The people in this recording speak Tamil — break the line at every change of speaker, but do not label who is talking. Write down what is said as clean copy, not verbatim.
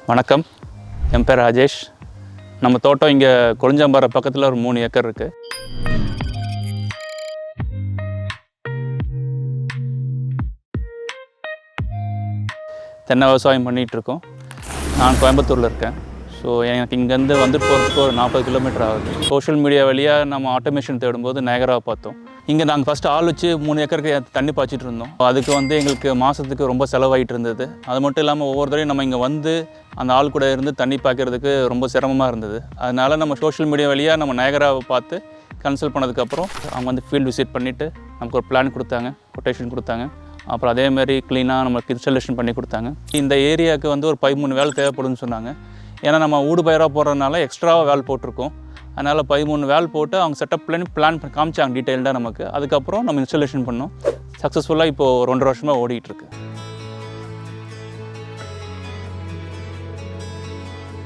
வணக்கம், என் பேர் ராஜேஷ். நம்ம தோட்டம் இங்கே கொழிஞ்சாம்பாறை பக்கத்தில் ஒரு 3 ஏக்கர் இருக்குது. தென்னை விவசாயம் பண்ணிகிட்ருக்கோம். நான் கோயம்புத்தூரில் இருக்கேன். ஸோ எனக்கு இங்கேருந்து வந்துட்டு போகிறதுக்கு ஒரு 40 கிலோமீட்டர் ஆகுது. சோஷியல் மீடியா வழியாக நம்ம ஆட்டோமேஷன் தேடும்போது நயகராவை பார்த்தோம். இங்கே நாங்கள் ஃபஸ்ட்டு ஆள் வச்சு 3 ஏக்கருக்கு தண்ணி பாய்ச்சிட்டு இருந்தோம். அதுக்கு எங்களுக்கு மாதத்துக்கு ரொம்ப செலவாகிட்டு இருந்தது. அது மட்டும் இல்லாமல் ஒவ்வொரு தடவையும் நம்ம இங்கே வந்து அந்த ஆள் கூட இருந்து தண்ணி பாய்க்கிறதுக்கு ரொம்ப சிரமமாக இருந்தது. அதனால் நம்ம சோஷியல் மீடியா வழியாக நம்ம நயகராவை பார்த்து கன்சல்ட் பண்ணதுக்கப்புறம் அவங்க ஃபீல்டு விசிட் பண்ணிவிட்டு நமக்கு ஒரு பிளான் கொடுத்தாங்க, கொட்டேஷன் கொடுத்தாங்க. அப்புறம் அதேமாதிரி க்ளீனாக நம்மளுக்கு இன்ஸ்டாலேஷன் பண்ணி கொடுத்தாங்க. இந்த ஏரியாவுக்கு ஒரு 13 வேலை தேவைப்படும்னு சொன்னாங்க. ஏன்னா நம்ம ஊடு பயிராக போடுறதுனால எக்ஸ்ட்ராவாக வேல் போட்டிருக்கோம். அதனால் 13 வேல் போட்டு அவங்க செட்டப் பிளான் காமிச்சாங்க டீட்டெயில்டாக நமக்கு. அதுக்கப்புறம் நம்ம இன்ஸ்டாலேஷன் பண்ணோம். சக்ஸஸ்ஃபுல்லாக இப்போது 2 வருஷமாக ஓடிட்டுருக்கு.